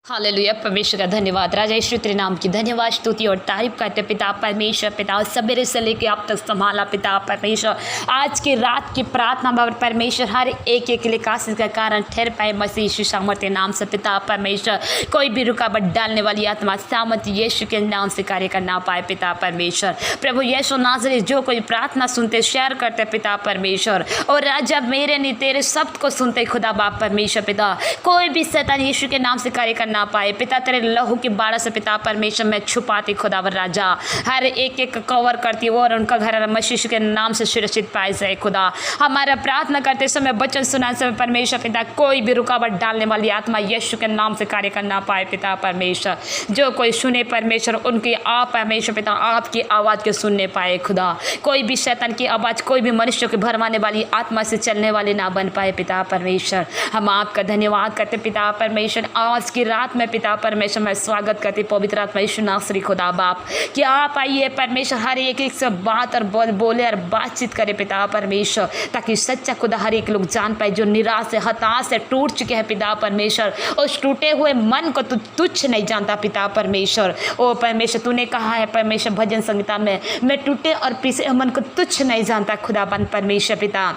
Hallelujah. परमेश्वर का धन्यवाद। राजा यीशु तेरे नाम की धन्यवाद स्तुति और तारीफ करते पिता परमेश्वर। पिता सवेरे से लेके आप तक संभाला पिता परमेश्वर। आज की रात की प्रार्थना बाबा परमेश्वर हर एक के लिए कासिस का कारण ठहर पाए मसीह यीशु सामर्थ्य नाम से पिता परमेश्वर। कोई भी रुकावट डालने वाली आत्मा सामर्थ्य यीशु के नाम से कार्य करना पाए पिता परमेश्वर। प्रभु यीशु नाज़री जो कोई प्रार्थना सुनते शेयर करते पिता परमेश्वर, और राजा मेरे नहीं तेरे शब्द को सुनते खुदा बाप परमेश्वर पिता, कोई भी शैतान यीशु के नाम से कार्य करना ना पाए पिता। तेरे लहू की बाड़ा से पिता परमेश्वर में छुपाती खुदावर राजा, हर एक कवर करती और उनका घर मसीह के नाम से सुरक्षित पाए जाए खुदा। हमारा प्रार्थना करते समय वचन सुनाते समय परमेश्वर पिता कोई भी रुकावट डालने वाली आत्मा यीशु के नाम से कार्य करना पाए पिता परमेश्वर। जो कोई सुने परमेश्वर उनकी आप परमेश्वर पिता आपकी आवाज़ के सुनने पाए खुदा। कोई भी शैतान की आवाज़ कोई भी मनुष्य को भरमाने वाली आत्मा से चलने वाले ना बन पाए पिता परमेश्वर। हम आपका धन्यवाद करते पिता परमेश्वर। आज की रात में पिता परमेश्वर मैं स्वागत करती पवित्र आत्मा यीशु नासरी खुदा बाप कि आप आइए परमेश्वर, हर एक से बात और बोले और बातचीत करे पिता परमेश्वर, ताकि सच्चा खुदा हर एक लोग जान पाए जो निराश है हताश है टूट चुके हैं पिता परमेश्वर। उस टूटे हुए मन को तू तुच्छ नहीं जानता पिता परमेश्वर। ओ परमेश्वर तूने कहा है परमेश्वर भजन संहिता में, मैं टूटे और पीसे मन को तुच्छ नहीं जानता खुदा बन परमेश्वर पिता।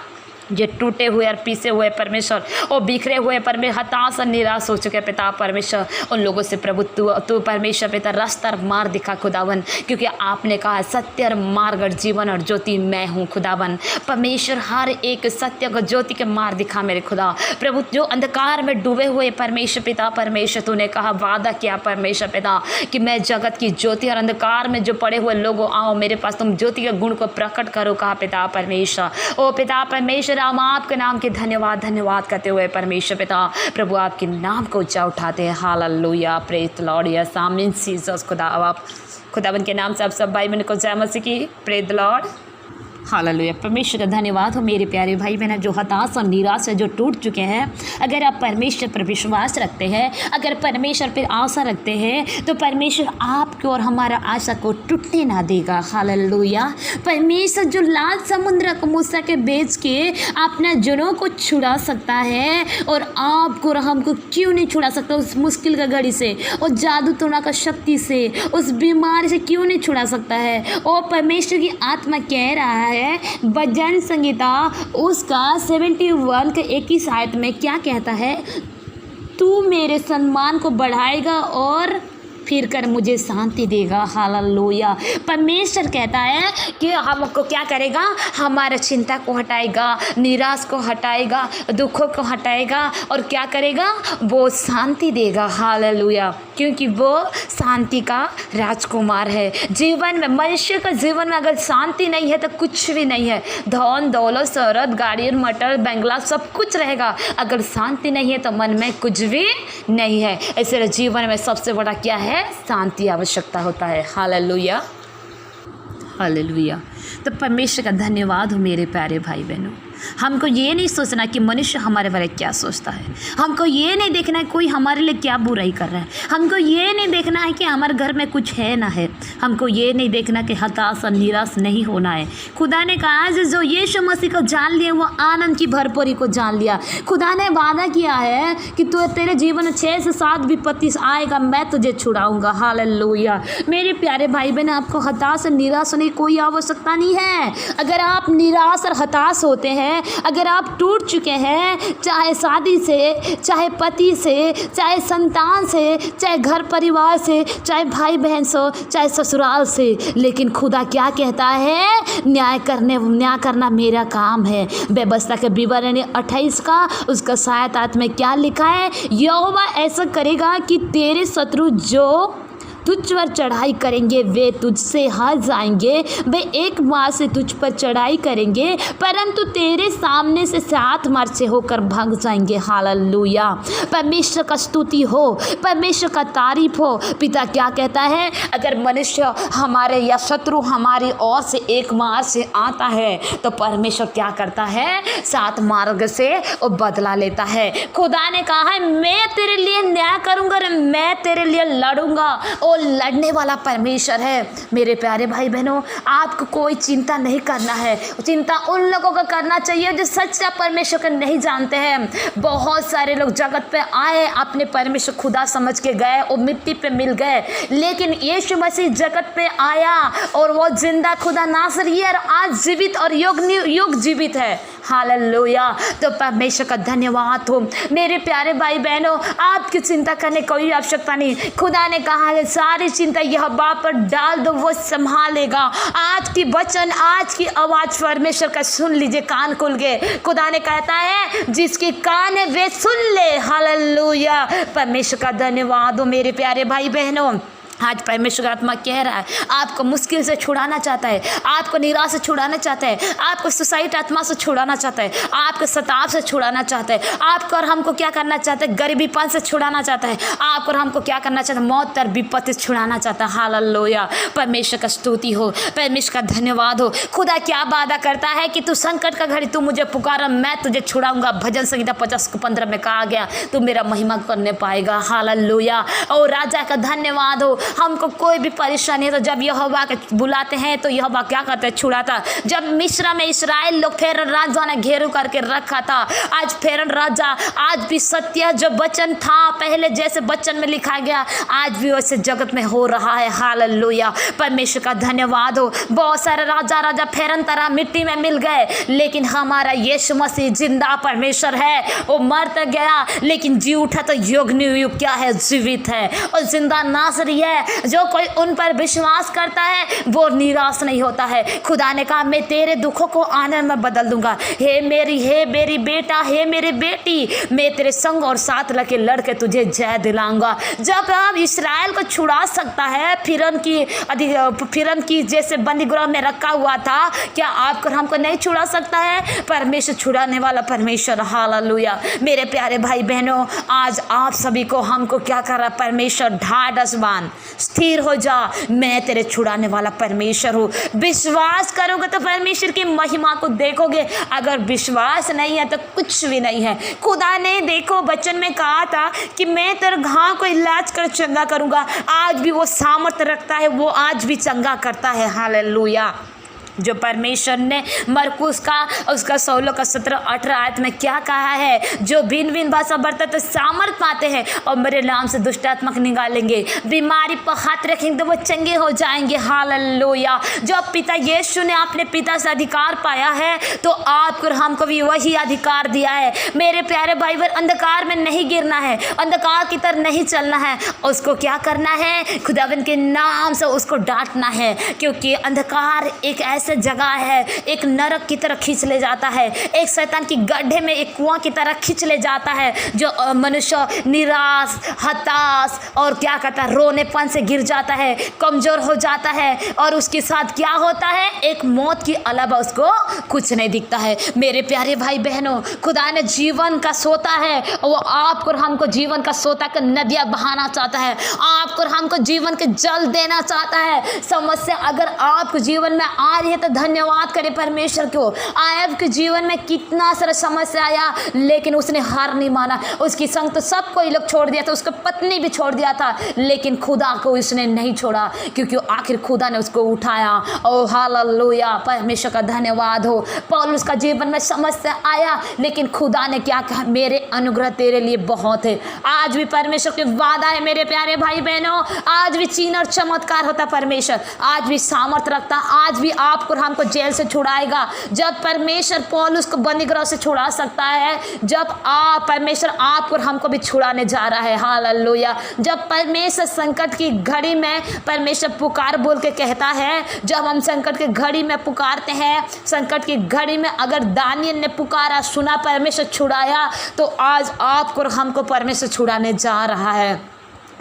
ये टूटे हुए और पीसे हुए परमेश्वर और बिखरे हुए परमेश्वर हताश और निराश हो चुके पिता परमेश्वर, उन लोगों से प्रभु तू परमेश्वर पिता रास्ता मार दिखा खुदावन, क्योंकि आपने कहा सत्य और मार्ग और जीवन और ज्योति मैं हूँ खुदावन परमेश्वर। हर एक सत्य को ज्योति के मार दिखा मेरे खुदा प्रभु। जो अंधकार में डूबे हुए परमेश्वर पिता परमेश्वर तूने कहा वादा किया परमेश्वर पिता कि मैं जगत की ज्योति, और अंधकार में जो पड़े हुए लोगों आओ मेरे पास तुम ज्योति के गुण को प्रकट करो कहा पिता परमेश्वर। ओ पिता परमेश्वर हम आपके नाम के धन्यवाद करते हुए परमेश्वर पिता प्रभु आपके नाम को ऊंचा उठाते हैं। Hallelujah praise the Lord yes आमीन जीसस। खुदा आप खुदावन के नाम से आप सब भाई बहन को जय मसीह की। Praise the Lord hallelujah. परमेश्वर का धन्यवाद हो मेरे प्यारे भाई बहन जो हताश और निराश है, जो टूट चुके हैं। अगर आप परमेश्वर पर विश्वास रखते हैं, अगर परमेश्वर पर आशा रखते हैं, तो परमेश्वर आपको और हमारा आशा को टूटने ना देगा। हालेलुया। परमेश्वर जो लाल समुद्र को मूसा के बेच के अपने जनों को छुड़ा सकता है, और आपको और हमको क्यों नहीं छुड़ा सकता उस मुश्किल का घड़ी से, उस जादू टोना का शक्ति से, उस बीमारी से क्यों नहीं छुड़ा सकता है। और परमेश्वर की आत्मा कह रहा है भजन संहिता उसका 71 के 21 आयत में क्या कहता है, तू मेरे सम्मान को बढ़ाएगा और फिर कर मुझे शांति देगा। हालेलुया। परमेश्वर कहता है कि हमको क्या करेगा, हमारा चिंता को हटाएगा, निराश को हटाएगा, दुखों को हटाएगा, और क्या करेगा वो शांति देगा। हालेलुया। क्योंकि वो शांति का राजकुमार है। जीवन में मनुष्य का जीवन में अगर शांति नहीं है तो कुछ भी नहीं है। धन दौलत शोहरत गाड़ी मटर बंगला सब कुछ रहेगा, अगर शांति नहीं है तो मन में कुछ भी नहीं है। ऐसे जीवन में सबसे बड़ा क्या है, शांति आवश्यकता होता है। Hallelujah hallelujah. तो परमेश्वर का धन्यवाद हो मेरे प्यारे भाई बहनों। हमको ये नहीं सोचना कि मनुष्य हमारे बारे में क्या सोचता है, हमको ये नहीं देखना है कोई हमारे लिए क्या बुराई कर रहा है, हमको ये नहीं देखना है कि हमारे घर में कुछ है ना है, हमको ये नहीं देखना कि हताश और निराश नहीं होना है। खुदा ने कहा जो यीशु मसीह को जान लिया वो आनंद की भरपूरी को जान लिया। खुदा ने वादा किया है कि तू तेरे जीवन में 6 से 7 विपत्ति आएगा, मैं तुझे छुड़ाऊंगा। हालेलुया। मेरे प्यारे भाई बहन आपको हताश और निराश होने की कोई आवश्यकता नहीं है। अगर आप निराश और हताश होते हैं, अगर आप टूट चुके हैं, चाहे शादी से, चाहे पति से, चाहे संतान से, चाहे घर परिवार से, चाहे भाई बहन से, चाहे ससुराल से, लेकिन खुदा क्या कहता है, न्याय करना मेरा काम है। व्यवस्था के विवरण 28 का उसका 7 आयत में क्या लिखा है, यहोवा ऐसा करेगा कि तेरे शत्रु जो तुझ पर चढ़ाई करेंगे वे तुझसे हार जाएंगे, वे एक मार से तुझ पर चढ़ाई करेंगे परंतु तेरे सामने से 7 मार से होकर भाग जाएंगे। हालेलुया। परमेश्वर का स्तुति हो, परमेश्वर का तारीफ हो। पिता क्या कहता है, अगर मनुष्य हमारे या शत्रु हमारी ओर से 1 मार से आता है तो परमेश्वर क्या करता है, 7 मार्ग से वो बदला लेता है। खुदा ने कहा है मैं तेरे लिए न्याय करूंगा और मैं तेरे लिए लड़ूंगा। ओ लड़ने वाला परमेश्वर है। मेरे प्यारे भाई बहनों, आपको कोई चिंता नहीं करना है। चिंता उन लोगों को करना चाहिए जो सच्चा परमेश्वर को नहीं जानते हैं। बहुत सारे लोग जगत पे आए, अपने परमेश्वर खुदा समझ के गए, वो मिट्टी पे मिल गए, लेकिन यीशु मसीह जगत पे आया और वो जिंदा खुदा नासरी है और आज जीवित और युग जीवित है। हालेलुया। तो परमेश्वर का धन्यवाद हो। मेरे प्यारे भाई बहनों, आपकी चिंता करने कोई आवश्यकता नहीं। खुदा ने कहा है सारी चिंता यह बाप पर डाल दो, वो संभालेगा। आज की वचन, आज की आवाज परमेश्वर का सुन लीजिए कान खोल के। खुदा ने कहता है जिसके कान है वे सुन ले। हालेलुया। परमेश्वर का धन्यवाद हो। मेरे प्यारे भाई बहनों, आज परमेश्वर का आत्मा कह रहा है आपको मुश्किल से छुड़ाना चाहता है, आपको निराश से छुड़ाना चाहता है, आपको सुसाइड आत्मा से छुड़ाना चाहता है, आपको सताव से छुड़ाना चाहता है, आपको और हमको क्या करना चाहता है, गरीबीपन से छुड़ाना चाहता है, आपको और हमको क्या करना चाहता है, मौत और विपत्ति से छुड़ाना चाहता है। हालेलुया। परमेश्वर का स्तुति हो, परमेश्वर का धन्यवाद हो। खुदा क्या वादा करता है कि तू संकट का घड़ी तू मुझे पुकारा, मैं तुझे छुड़ाऊंगा। भजन संहिता 50:15 में कहा गया, तू मेरा महिमा करने पाएगा। हालेलुया। और राजा का धन्यवाद हो। हमको कोई भी परेशानी है तो जब यहोवा के बुलाते हैं तो यहोवा क्या करते हैं, छुड़ाता। जब मिस्र में इस्राएल लोग फेरौन राजा ने घेरू करके रखा था, आज फेरौन राजा आज भी सत्य जो वचन था पहले जैसे वचन में लिखा गया आज भी वैसे जगत में हो रहा है। हालेलुया। परमेश्वर का धन्यवाद हो। बहुत सारे राजा फेरौन तरह मिट्टी में मिल गए, लेकिन हमारा यीशु मसीह जिंदा परमेश्वर है। वो मर तो गया लेकिन जी उठा तो युग युग क्या है, जीवित है और जिंदा नासरी है। जो कोई उन पर विश्वास करता है वो निराश नहीं होता है। खुदा ने कहा मैं तेरे दुखों को आनंद में बदल दूंगा। हे मेरी बेटा, हे मेरी बेटी, मैं तेरे संग और साथ लगे लड़के तुझे जय दिलाऊंगा। जब आप इस्राएल को छुड़ा सकता है, फिरौन की जैसे बंदीगृह में रखा हुआ था, क्या आपको हमको नहीं छुड़ा सकता है? परमेश्वर छुड़ाने वाला परमेश्वर। हालेलुया। मेरे प्यारे भाई बहनों, आज आप सभी को हमको क्या कर रहा, परमेश्वर ढाढ़स बांध, स्थिर हो जा, मैं तेरे छुड़ाने वाला परमेश्वर हूँ। विश्वास करोगे तो परमेश्वर की महिमा को देखोगे, अगर विश्वास नहीं है तो कुछ भी नहीं है। खुदा ने देखो वचन में कहा था कि मैं तेरे घाव को इलाज कर चंगा करूँगा। आज भी वो सामर्थ्य रखता है, वो आज भी चंगा करता है। हालेलुया। जो परमेश्वर ने मरकुस का उसका 16-17-18 आयत में क्या कहा है, जो भिन्न भिन्न भाषा बढ़ता तो सामर्थ पाते हैं और मेरे नाम से दुष्ट आत्मा निकालेंगे, बीमारी पर हाथ रखेंगे तो वो चंगे हो जाएंगे। हालेलुया। जो पिता यीशु ने अपने पिता से अधिकार पाया है तो आपको हमको भी वही अधिकार दिया है। मेरे प्यारे भाई बहन, अंधकार में नहीं गिरना है, अंधकार की तरह नहीं चलना है। उसको क्या करना है, खुदावंद के नाम से उसको डांटना है, क्योंकि अंधकार एक ऐसे जगह है, एक नरक की तरह खींच ले जाता है, एक शैतान की गड्ढे में, एक कुआं की तरह खींच ले जाता है। जो मनुष्य निराश, हताश और क्या कहता है, रोनेपन से गिर जाता है, कमजोर हो जाता है और उसके साथ क्या होता है, एक मौत के अलावा उसको कुछ नहीं दिखता है। मेरे प्यारे भाई बहनों, खुदा ने जीवन का सोता है, वो आपको हमको जीवन का सोता का नदियाँ बहाना चाहता है, आपको हमको जीवन के जल देना चाहता है। समस्या अगर आपको जीवन में आ रही है तो धन्यवाद करें परमेश्वर को। आपके जीवन में कितना सारा समस्या आया लेकिन उसने हार नहीं माना। उसकी संग तो सब कोई लोग छोड़ दिया था, उसकी पत्नी भी छोड़ दिया था, लेकिन खुदा को उसने नहीं छोड़ा, क्योंकि आखिर खुदा ने उसको उठाया। ओ हालेलुया। परमेश्वर का धन्यवाद हो। पौलुस का जीवन में समस्या आया लेकिन खुदा ने क्या कहा, मेरे अनुग्रह तेरे लिए बहुत है। आज भी परमेश्वर के वादा है मेरे प्यारे भाई बहनों, आज भी चिन्ह और चमत्कार होता परमेश्वर, आज भी सामर्थ रखता, आज भी आपको हमको जेल से छुड़ाएगा। जब परमेश्वर पौलुस को बंदीगृह से छुड़ा सकता है, जब परमेश्वर आपको हमको भी छुड़ाने जा रहा है। हालेलुया। जब परमेश्वर संकट की घड़ी में परमेश्वर पुकार बोल के कहता है, जब हम संकट की घड़ी में पुकारते हैं, संकट की घड़ी में अगर दानियल ने पुकारा, सुना, परमेश्वर छुड़ाया, तो आज आपको हमको परमेश्वर छुड़ाने जा रहा है।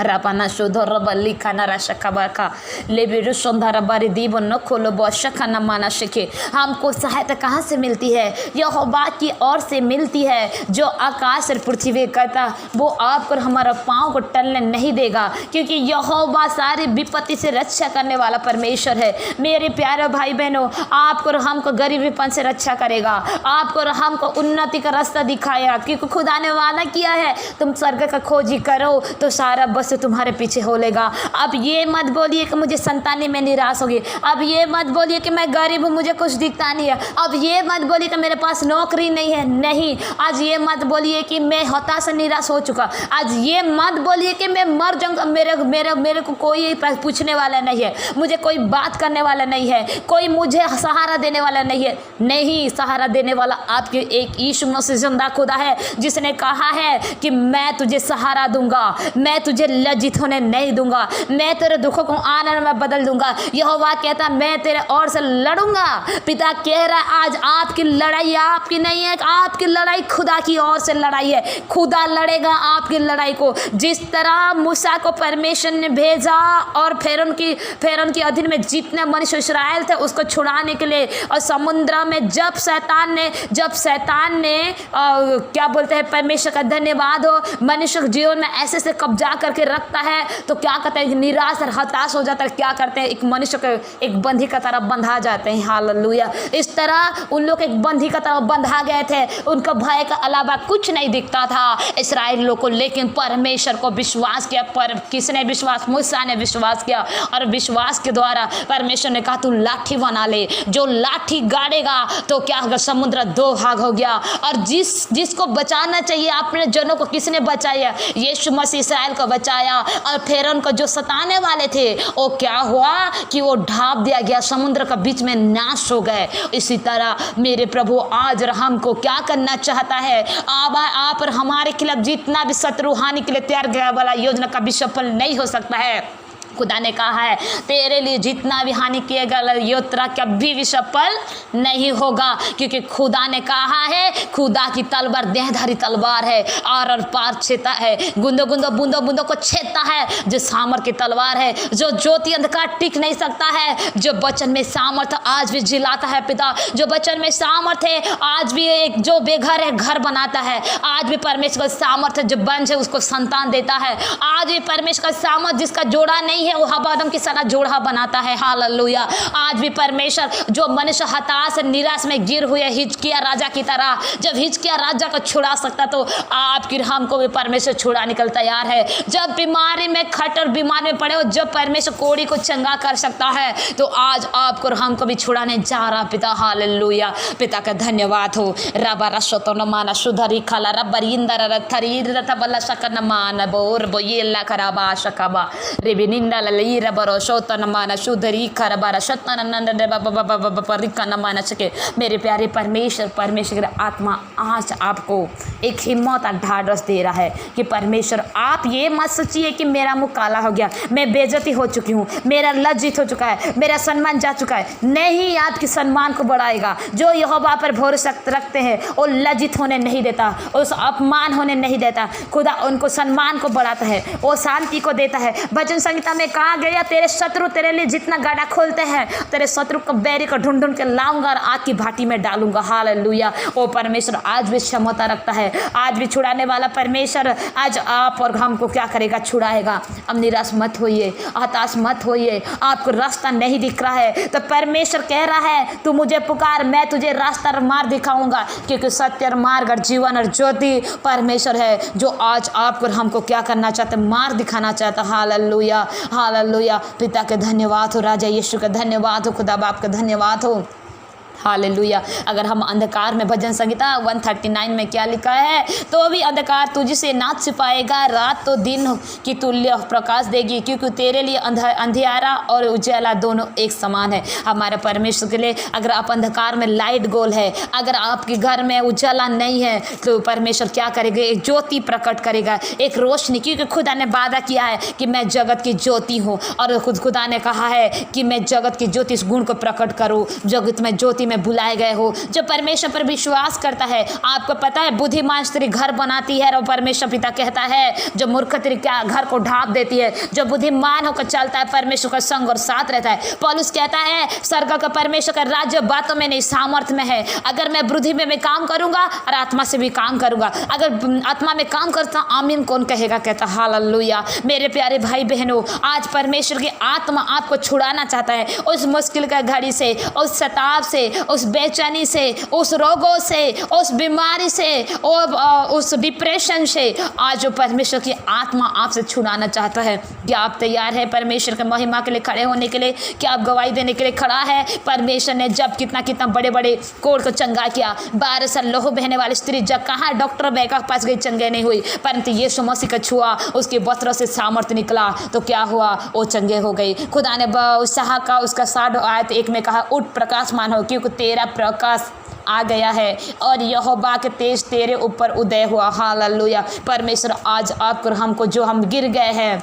रपाना शोधर बल्ली खाना राशा का लेबिरु संधारा बारी दीब न खोलो बशा खाना माना सीखे। हमको सहायता कहाँ से मिलती है? यहोवा की ओर से मिलती है, जो आकाश और पृथ्वी करता, वो आपको हमारा पाँव को टलने नहीं देगा, क्योंकि यहोवा सारी विपत्ति से रक्षा करने वाला परमेश्वर है। मेरे प्यारे भाई बहनों, आपको हमको गरीबीपन से रक्षा करेगा, आपको हमको उन्नति का रास्ता दिखाएगा, क्योंकि खुदा ने वादा किया है तुम स्वर्ग का खोजी करो तो सारा से तुम्हारे पीछे हो लेगा। अब ये मत बोलिए कि मुझे संतानी में निराश होगी। अब ये मत बोलिए कि मैं गरीब हूँ, मुझे कुछ दिखता नहीं है। अब ये मत बोलिए कि मेरे पास नौकरी नहीं है। नहीं, आज ये मत बोलिए कि मैं हताश निराश हो चुका। आज ये मत बोलिए कि मैं मर जाऊँगा, मेरे को कोई पूछने वाला नहीं है, मुझे कोई बात करने वाला नहीं है, कोई मुझे सहारा देने वाला नहीं है। नहीं, सहारा देने वाला आपके एक यीशु मसीह जिंदा खुदा है, जिसने कहा है कि मैं तुझे सहारा दूंगा, मैं तुझे लज्जित होने नहीं दूंगा, मैं तेरे दुखों को आनंद में बदल दूंगा। यहोवा कहता मैं तेरे ओर से लड़ूंगा। पिता कह रहा है आज आपकी लड़ाई आपकी नहीं है, आपकी लड़ाई खुदा की ओर से लड़ाई है। खुदा लड़ेगा आपकी लड़ाई को। जिस तरह मूसा को परमेश्वर ने भेजा और फिरौन की अधीन में जितने मनुष्य इस्राएल थे उसको छुड़ाने के लिए, और समुद्र में जब शैतान ने क्या बोलते हैं, परमेश्वर का धन्यवाद हो, मनुष्य के जीवन में ऐसे से कब्जा करके रखता है तो क्या करते हैं, निराश और हताश हो जाता है। क्या करते हैं, एक मनुष्य को एक बंधी का तरह बंधा जाते हैं। हालेलुया। इस तरह उन लोग एक बंधी का तरह बंधा गए थे, उनका भय का अलावा कुछ नहीं दिखता था इस्राएल लोग को। लेकिन परमेश्वर को विश्वास किया। पर किसने विश्वास? मूसा ने विश्वास किया, और विश्वास के द्वारा परमेश्वर ने कहा तू लाठी बना ले। जो लाठी गाड़ेगा तो क्या होगा, समुद्र दो भाग हो गया। और जिसको बचाना चाहिए अपने जनों को किसने बचाया? यीशु मसीह इस्राएल को बचाया। और फिरौन को जो सताने वाले थे वो क्या हुआ कि वो ढाप दिया गया, समुद्र का बीच में नाश हो गए। इसी तरह मेरे प्रभु आज हमको क्या करना चाहता है, आप और हमारे खिलाफ जितना भी शत्रु हानि के लिए तैयार गया वाला योजना कभी सफल नहीं हो सकता है। खुदा ने कहा है तेरे लिए जितना भी हानि किएगा योत्रा कभी भी सफल नहीं होगा, क्योंकि खुदा ने कहा है खुदा की तलवार देहधारी तलवार है, और पार छेदता है, बूंदों को छेदता है। जो सामर्थ की तलवार है, जो ज्योति अंधकार टिक नहीं सकता है, जो वचन में सामर्थ आज भी जिलाता है। पिता जो वचन में सामर्थ है आज भी, एक जो बेघर है घर बनाता है। आज भी परमेश्वर का सामर्थ जो बंज है उसको संतान देता है। आज भी परमेश्वर का सामर्थ जिसका जोड़ा नहीं है वो हबादम की सना जोड़ा बनाता है। हालेलुया। आज भी परमेश्वर जो मनुष्य हताश निराश में गिर हुए हिजकिया राजा की तरह, जब हिजकिया राजा को छुड़ा सकता तो आपकी हमको भी परमेश्वर छुड़ा निकल तैयार है। जब बीमारी में खटर बीमार में पड़े हो, जब परमेश्वर कोड़ी को चंगा कर सकता है तो आज आपको हमको भी छुड़ाने जा रहा पिता। हालेलुया। पिता का धन्यवाद हो। रबा रशतो न माना सुधरी खाला रबरी इंदर रथरी रथ बल्ला शकन मान बोर बोयेला खराबा शकबा रेबिनिंदा लली रबरो शोत न माना सुधरी खरबा शतन नंद बाबा परिका न माना सके। मेरे प्यारे परमेश्वर आत्मा आज आपको एक हिम्मत और ढाढ़स दे रहा है कि परमेश्वर आप ये मत सोचिए कि मेरा मुंह काला हो गया, मैं बेइज्जती हो चुकी हूँ, मेरा लज्जित हो चुका है, मेरा सम्मान जा चुका है। नहीं, आपके सम्मान को बढ़ाएगा। जो यहोवा पर भरोसा रखते हैं वो लज्जित होने नहीं देता, उस अपमान होने नहीं देता। खुदा उनको सम्मान को बढ़ाता है, वो शांति को देता है। भजन संहिता में कहा गया तेरे शत्रु तेरे लिए जितना गाड़ा खोलते हैं, तेरे शत्रु को बैरी को ढूंढ के लाऊंगा और आग की भाटी में डालूंगा। हालेलुया। वो परमेश्वर आज भी क्षमता रखता है, आज भी छुड़ाने वाला परमेश्वर आज आप और हमको क्या करेगा, छुड़ाएगा। अब निराश मत होइए, हताश मत होइए। आपको रास्ता नहीं दिख रहा है तो परमेश्वर कह रहा है तू मुझे पुकार, मैं तुझे रास्ता और मार्ग दिखाऊंगा, क्योंकि सत्य और मार्ग और जीवन और ज्योति परमेश्वर है जो आज आपको और हमको क्या करना चाहता है, मार्ग दिखाना चाहता। हालेलुया। हालेलुया। पिता के धन्यवाद हो, राजा यीशु का धन्यवाद हो, खुदा बाप का धन्यवाद हो। हालेलुया। अगर हम अंधकार में, भजन संहिता 139 में क्या लिखा है, तो भी अंधकार तुझसे ना छिपाएगा, रात तो दिन की तुल्य प्रकाश देगी, क्योंकि तेरे लिए अंधियारा और उजाला दोनों एक समान है। हमारे परमेश्वर के लिए अगर आप अंधकार में लाइट गोल है, अगर आपके घर में उजाला नहीं है तो परमेश्वर क्या करेगा, एक ज्योति प्रकट करेगा, एक रोशनी, क्योंकि खुदा ने वादा किया है कि मैं जगत की ज्योति हूँ, और खुदा ने कहा है कि मैं जगत की ज्योति इस गुण को प्रकट करूँ। जगत में ज्योति में बुलाए गए हो। जो परमेश्वर पर विश्वास करता है, आपको पता है बुद्धिमान स्त्री घर बनाती है और परमेश्वर पिता कहता है जो मूर्ख स्त्री क्या घर को ढांप देती है। जो बुद्धिमान होकर चलता है परमेश्वर का संग और साथ रहता है। पौलुस कहता है स्वर्ग का परमेश्वर का राज्य बातों में नहीं सामर्थ्य में है। अगर मैं बुद्धि में मैं काम करूंगा और आत्मा से भी काम करूंगा, अगर आत्मा में काम करता आमीन कौन कहेगा, कहता हालेलुया। मेरे प्यारे भाई बहनों, आज परमेश्वर की आत्मा आपको छुड़ाना चाहता है उस मुश्किल का घड़ी से, उस सताव से, उस बेचैनी से, उस रोगों से, उस बीमारी से और उस डिप्रेशन से आज जो परमेश्वर की आत्मा आपसे छुड़ाना चाहता है। क्या आप तैयार है परमेश्वर के महिमा के लिए खड़े होने के लिए? क्या आप गवाही देने के लिए खड़ा है? परमेश्वर ने जब कितना बड़े बड़े कोढ़ को चंगा किया, 12 साल लहू बहने वाली स्त्री जब कहाँ डॉक्टर बैका पास गई, चंगे नहीं हुई, परंतु यीशु मसीह का छुआ, उसके वस्त्रों से सामर्थ्य निकला तो क्या हुआ? वो चंगे हो गई। खुदा ने उत्साह का उसका 7 आयत 1 में कहा, उठ प्रकाशमान हो क्योंकि तेरा प्रकाश आ गया है और यहोवा के तेज तेरे ऊपर उदय हुआ। हालेलुया। परमेश्वर आज आपको हमको, जो हम गिर गए हैं,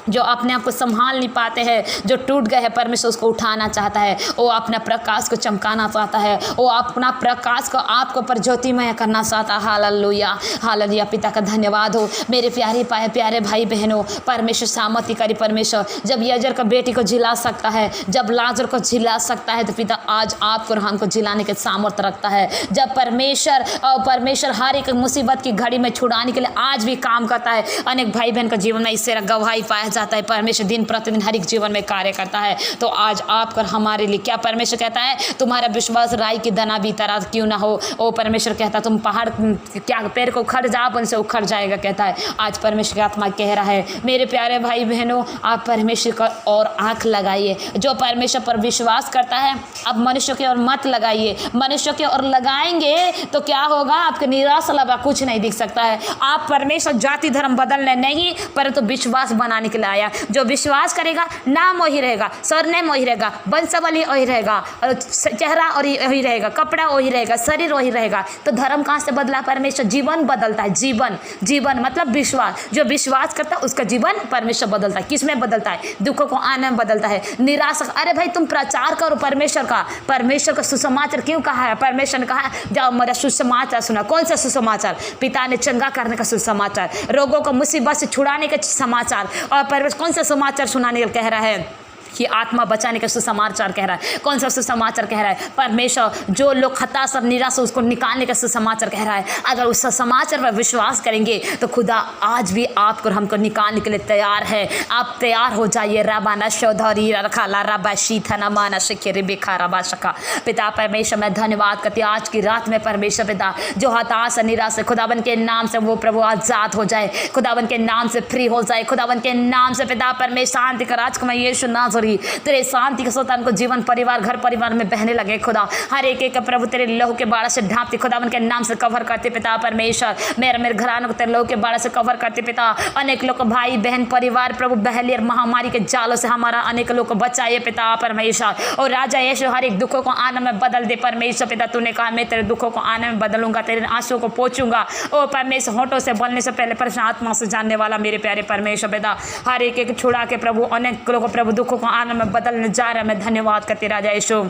जो अपने आप को संभाल नहीं पाते हैं, जो टूट गए हैं, परमेश्वर उसको उठाना चाहता है। वो अपना प्रकाश को चमकाना चाहता है, वो अपना प्रकाश को आपको पर ज्योतिमय करना चाहता है। Hallelujah, hallelujah. पिता का धन्यवाद हो। मेरे प्यारे भाई बहनों, परमेश्वर सामर्थ्यकारी परमेश्वर जब यजर का बेटी को झिला सकता है, जब लाजर को झिला सकता है, तो पिता आज आपको और हमको झिलाने के सामर्थ्य रखता है। जब परमेश्वर हर एक मुसीबत की घड़ी में छुड़ाने के लिए आज भी काम करता है। अनेक भाई बहन का जीवन में इससे गवाही पाया जाता है। परमेश्वर दिन प्रतिदिन हर एक जीवन में कार्य करता है। तो आज आपकर हमारे लिए क्या परमेश्वर कहता है? तुम्हारा विश्वास राई की दना भी तरह क्यों ना हो। ओ परमेश्वर कहता है तुम पहाड़ क्या पेड़ को उखड़ जा, उनसे उखड़ जाएगा कहता है। आज परमेश्वर की आत्मा कह रहा है, मेरे प्यारे भाई बहनों, आप परमेश्वर का और आंख लगाइए। जो परमेश्वर पर विश्वास करता है, अब मनुष्य की ओर मत लगाइए। मनुष्य की ओर लगाएंगे तो क्या होगा? आपके निराश लगा कुछ नहीं दिख सकता है। आप परमेश्वर जाति धर्म बदलने नहीं, परंतु विश्वास बनाने के लिए आया। जो विश्वास करेगा, नाम वही रहेगा, सरनेम वही रहेगा, वंशावली वही रहेगा, चेहरा और वही रहेगा, कपड़ा वही रहेगा, शरीर वही रहेगा। तो धर्म कहाँ से बदला? परमेश्वर जीवन बदलता है। जीवन मतलब विश्वास। जो विश्वास करता है उसका जीवन परमेश्वर बदलता है। किसमें बदलता है? दुखों को आने में बदलता है। निराशा, अरे भाई तुम प्रचार करो परमेश्वर का सुसमाचार क्यों कहा है? परमेश्वर ने कहा जाओ मेरा सुसमाचार सुना। कौन सा सुसमाचार? पिता ने चंगा करने का सुसमाचार, रोगों को मुसीबत से छुड़ाने का समाचार। और परमेश्वर कौन सा समाचार सुनाने कह रहा है? कि आत्मा बचाने का सुसमाचार कह रहा है। कौन सा सुसमाचार कह रहा है? परमेश्वर जो लोग हताश और निराश उसको निकालने का सुसमाचार कह रहा है। अगर उस समाचार पर विश्वास करेंगे तो खुदा आज भी आपको हमको निकालने के लिए तैयार है। आप तैयार हो जाइए। राबाना शौधरी रखाला रबा शीथना माना शिखरे बेखा रबा शका। पिता परमेश्वर मैं धन्यवाद करती आज की रात में परमेश्वर पिता जो हताश और निराश है, खुदावन के नाम से वो प्रभु आजाद हो जाए, खुदावन के नाम से फ्री हो जाए, खुदावन के नाम से पिता परमेश्वर शांति का राजकुमार यीशु नाज़री तेरे शांति के सोतान को जीवन परिवार घर परिवार में बहने लगे। खुदा हर एक प्रभु तेरे लहू के बाड़ा से ढांपते, खुदावन के नाम से कवर करते पिता परमेश्वर। मेरे घरानों को तेरे लहू के बाड़ा से कवर करते पिता। अनेक लोग भाई बहन परिवार प्रभु बहली और महामारी के जालों से हमारा अनेक लोग को बचाइए पिता परमेश्वर। और राजा यीशु हर एक दुखों को आनंद में बदल दे परमेश्वर पिता। तूने कहा मैं तेरे दुखों को आनंद में बदलूंगा, तेरे आंसुओं को पोंछूंगा। ओ परमेश्वर होठों से बोलने से पहले प्रश्न आत्मा से जानने वाला मेरे प्यारे परमेश्वर पिता हर एक छुड़ा के प्रभु अनेक लोगों प्रभु दुखों को आनंद में बदलने जा रहा है। मैं धन्यवाद करती राजा यीशु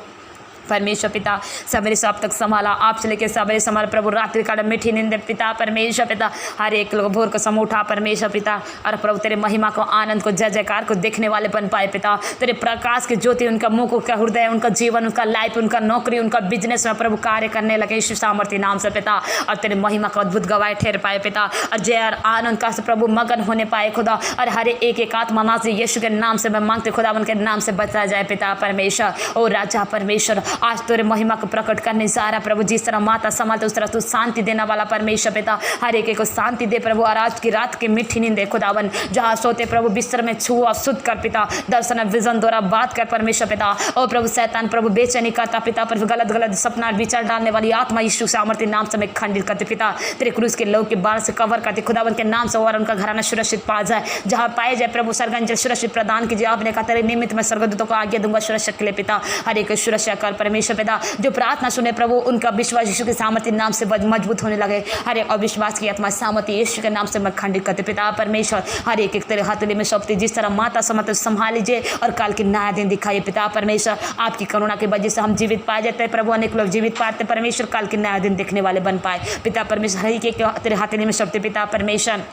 परमेश्वर पिता। सवेरे से अब तक संभाला, आपसे लेकर सवेरे संभाला प्रभु। रात्रि काल मीठी नींद पिता परमेश्वर पिता हर एक लोग भोर को समूह उठा परमेश्वर पिता। और प्रभु तेरे महिमा को आनंद को जय जयकार को देखने वाले बन पाए पिता। तेरे प्रकाश की ज्योति उनका मुख, उनका हृदय, उनका जीवन, उनका लाइफ, उनका नौकरी, उनका बिजनेस में प्रभु कार्य करने लगे यीशु सामर्थ्य नाम से पिता। और तेरे महिमा का अद्भुत गवाह ठहर पाए पिता। और जय और आनंद का से प्रभु मगन होने पाए खुदा। और हर एक आत्मा नाज़ी यीशु के नाम से मैं मांगते खुदा उनके नाम से बचा जाए पिता परमेश्वर। और राजा परमेश्वर आज तेरे महिमा को प्रकट करने जा रहा प्रभु। जिस तरह माता संभालते उस तरह तू शांति देने वाला परमेश्वर पिता हर एक को शांति दे प्रभु। और आज की रात की मीठी नींद दे खुदावन। जहाँ सोते प्रभु बिस्तर में छुआ शुद्ध कर पिता। दर्शन विजन द्वारा बात कर परमेश्वर पिता। और प्रभु शैतान प्रभु बेचैनी करता पिता पर गलत सपना विचार डालने वाली आत्मा यीशु सामर्थ्य नाम से मैं खंडित करते पिता। तेरे क्रूस के लोग के बाल से कवर करते खुदावन के नाम से। और उनका घराना सुरक्षित पा जाए, जहाँ पाए जाए प्रभु सर्गंजल सुरक्षित प्रदान कीजिए। आपने कहा तेरे निमित्त में स्वर्गदूतों को आज्ञा दूंगा सुरक्षा के लिए पिता। हर एक सुरक्षा कर परमेश्वर पिता। जो प्रार्थना सुने प्रभु उनका विश्वास यीशु के सामर्थ्य नाम से मजबूत होने लगे। हर एक अविश्वास की आत्मा सामर्थ्य यीशु के नाम से मैं खंडित करते पिता परमेश्वर। हर एक तेरे हथेली में सौंपते। जिस तरह माता समझते संभाल लीजिए और काल की नया दिन दिखाइए पिता परमेश्वर। आपकी करुणा की वजह से हम जीवित पाए जाते हैं प्रभु। अनेक लोग जीवित पाते परमेश्वर, काल की नया दिन देखने वाले बन पाए पिता परमेश्वर। हर एक तेरे हथेली में सौंपते पिता परमेश्वर।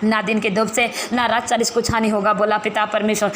ना दिन के धूप से ना रात चालीस कुछ हानि होगा बोला पिता परमेश्वर।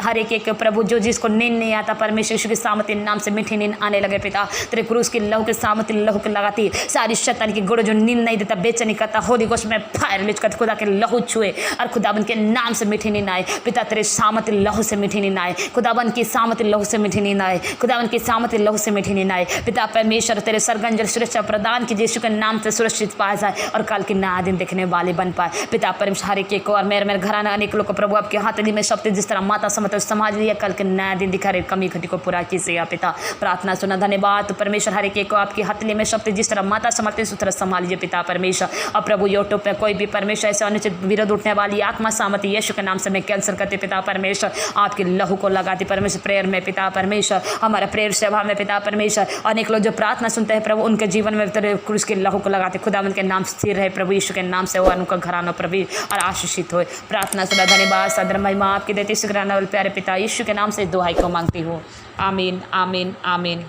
हर एक एक प्रभु जो जिसको नींद नहीं आता परमेश्वर यीशु के सामर्थ्य नाम से मीठी नींद आने लगे पिता। तेरे क्रूस की लहू के सामर्थ्य लहू के लगाती सारी शैतान की गुड़ जो नींद नहीं देता बेचैनी करता होली गोश में फायर रिलीज कर खुदा के लहू छुए और खुदाबन के नाम से मीठी नींद आए पिता। तेरे सामर्थ्य लहू से मीठी नींद आए खुदाबन की सामर्थ्य लहू से मीठी नींद आए खुदाबन की सामर्थ्य लहू से मीठी नींद आए पिता परमेश्वर। तेरे सरगंजल सुरक्षा प्रदान की यीशु के नाम से सुरक्षित पाया जाए और कल के नया दिन देखने वाले बन पाए पिता परमेश्वर। हर एक को और मेरे घराना अनेक लोग को प्रभु आपके हाथ में शक्ति जिस तरह माता समझ समाज लिया कल के नया दिन दिखा रहे कमी घटी को पूरा कीजिए पिता। प्रार्थना सुना धन्यवाद परमेश्वर। हर एक को आपके हाथ में शक्ति जिस तरह माता समझते उस तरह संभाल लीजिए पिता परमेश्वर। और प्रभु यूट्यूब पे कोई भी परमेश्वर ऐसे अनुचित विरोध उठने वाली आत्मा सामर्थ्य यीशु के नाम से मैं कैंसिल करते पिता परमेश्वर। आपके लहू को लगाती परमेश्वर प्रेयर में पिता परमेश्वर। हमारा प्रेयर सेवा में पिता परमेश्वर अनेक लोग जो प्रार्थना सुनते हैं प्रभु उनके जीवन में तेरे क्रूस के लहू को लगाते खुदा उनके नाम स्थिर रहे प्रभु यीशु के नाम से वो उनका घराना प्रभु और आशीषित हो। प्रार्थना सुना धन्यवाद सदर महिमा आपके देते इस घराना प्यारे पिता यीशु के नाम से दुआई को मांगती हूँ। आमीन आमीन आमीन।